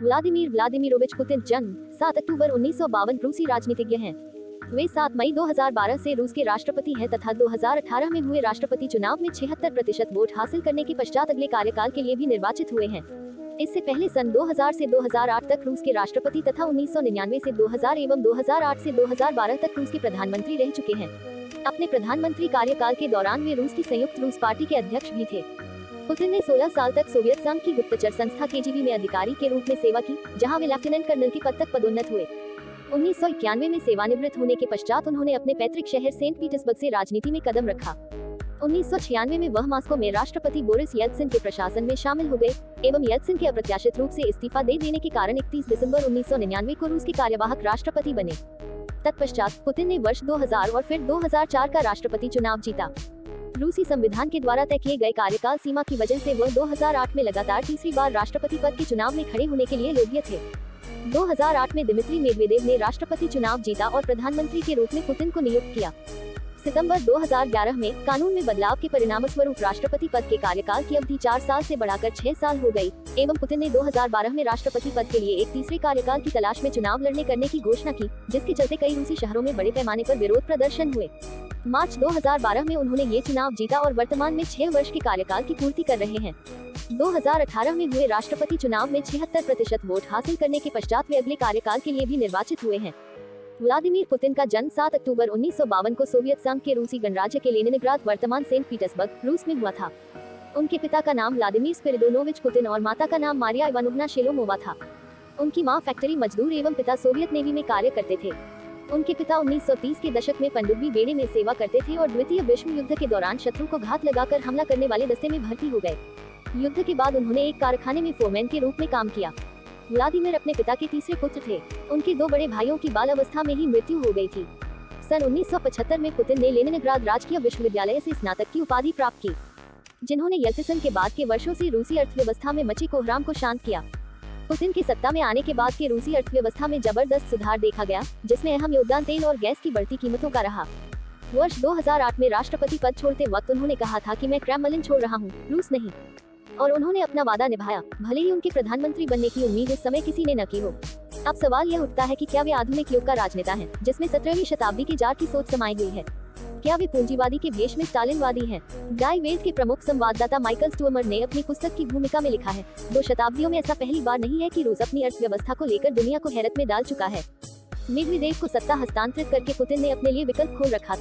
Vladimir Vladimirovich Putin जन्म 7 अक्टूबर 1952 रूसी राजनीतिज्ञ हैं। वे 7 मई 2012 से रूस के राष्ट्रपति हैं तथा 2018 में हुए राष्ट्रपति चुनाव में 76% वोट हासिल करने के पश्चात अगले कार्यकाल के लिए भी निर्वाचित हुए हैं। इससे पहले सन 2000 से 2008 तक रूस के राष्ट्रपति तथा 1999 से 2000 एवं 2008 से 2012 तक रूस के प्रधानमंत्री रह चुके हैं। अपने प्रधानमंत्री कार्यकाल के दौरान वे रूस की संयुक्त रूस पार्टी के अध्यक्ष भी थे। पुतिन ने 16 साल तक सोवियत संघ की गुप्तचर संस्था केजीबी में अधिकारी के रूप में सेवा की, जहां वे लेफ्टिनेंट कर्नल के पद तक पदोन्नत हुए। 1991 में सेवानिवृत्त होने के पश्चात उन्होंने अपने पैतृक शहर सेंट पीटर्सबर्ग से राजनीति में कदम रखा। 1996 में वह मॉस्को में राष्ट्रपति बोरिस येल्त्सिन के प्रशासन में शामिल हो गए एवं येल्त्सिन के अप्रत्याशित रूप से इस्तीफा दे देने के कारण 31 दिसंबर 1999 को रूस के कार्यवाहक राष्ट्रपति बने। तत्पश्चात पुतिन ने वर्ष 2000 और फिर 2004 का राष्ट्रपति चुनाव जीता। रूसी संविधान के द्वारा तय किए गए कार्यकाल सीमा की वजह से वह 2008 में लगातार तीसरी बार राष्ट्रपति पद के चुनाव में खड़े होने के लिए योग्य थे। 2008 में दिमित्री मेदवेदेव ने राष्ट्रपति चुनाव जीता और प्रधानमंत्री के रूप में पुतिन को नियुक्त किया। सितंबर 2011 में कानून में बदलाव के परिणामस्वरूप राष्ट्रपति पद के कार्यकाल की अवधि 4 साल से बढ़ाकर 6 साल हो गई एवं पुतिन ने 2012 में राष्ट्रपति पद के लिए एक तीसरे कार्यकाल की तलाश में चुनाव लड़ने करने की घोषणा की, जिसके चलते कई रूसी शहरों में बड़े पैमाने पर विरोध प्रदर्शन हुए। मार्च 2012 में उन्होंने ये चुनाव जीता और वर्तमान में 6 वर्ष के कार्यकाल की पूर्ति कर रहे हैं। 2018 में हुए राष्ट्रपति चुनाव में 76% वोट हासिल करने के पश्चात वे अगले कार्यकाल के लिए भी निर्वाचित हुए हैं। व्लादिमीर पुतिन का जन्म 7 अक्टूबर 1952 को सोवियत संघ के रूसी गणराज्य के लेनिनग्राद वर्तमान सेंट पीटर्सबर्ग रूस में हुआ था। उनके पिता का नाम व्लादिमीर स्पिरिडोनोविच पुतिन और माता का नाम मारिया इवानोवना शेलोमोवा था। उनकी मां फैक्ट्री मजदूर एवं पिता सोवियत नेवी में कार्य करते थे। उनके पिता 1930 के दशक में पनडुब्बी बेड़े में सेवा करते थे और द्वितीय विश्व युद्ध के दौरान शत्रु को घात लगाकर हमला करने वाले दस्ते में भर्ती हो गए। युद्ध के बाद उन्होंने एक कारखाने में फोरमैन के रूप में काम किया। व्लादिमीर अपने पिता के तीसरे पुत्र थे। उनके 2 बड़े भाइयों की बाल अवस्था में ही मृत्यु हो गई थी। सन 1975 में पुतिन ने लेनिनग्राद राजकीय विश्वविद्यालय से स्नातक की उपाधि प्राप्त की, जिन्होंने येल्त्सिन के बाद के वर्षों से रूसी अर्थव्यवस्था में मची कोहराम को शांत किया। पुतिन की सत्ता में आने के बाद के रूसी अर्थव्यवस्था में जबरदस्त सुधार देखा गया, जिसमें अहम योगदान तेल और गैस की बढ़ती कीमतों का रहा। वर्ष 2008 में राष्ट्रपति पद छोड़ते वक्त उन्होंने कहा था कि मैं क्रेमलिन छोड़ रहा हूँ, रूस नहीं, और उन्होंने अपना वादा निभाया, भले ही उनके प्रधानमंत्री बनने की उम्मीद इस समय किसी ने न की हो। अब सवाल यह उठता है कि क्या वे आधुनिक युग का राजनेता हैं, जिसमें 17वीं शताब्दी के जार की सोच समाई हुई है? क्या वे पूंजीवादी के भेष में स्टालिनवादी हैं? डाई वेल्ट के प्रमुख संवाददाता माइकल स्टूअमर ने अपनी पुस्तक की भूमिका में लिखा है, 2 शताब्दियों में ऐसा पहली बार नहीं है कि रूस अपनी अर्थव्यवस्था को लेकर दुनिया को हैरत में डाल चुका है। मेदवेदेव को सत्ता हस्तांतरित करके पुतिन ने अपने लिए विकल्प खोल रखा था।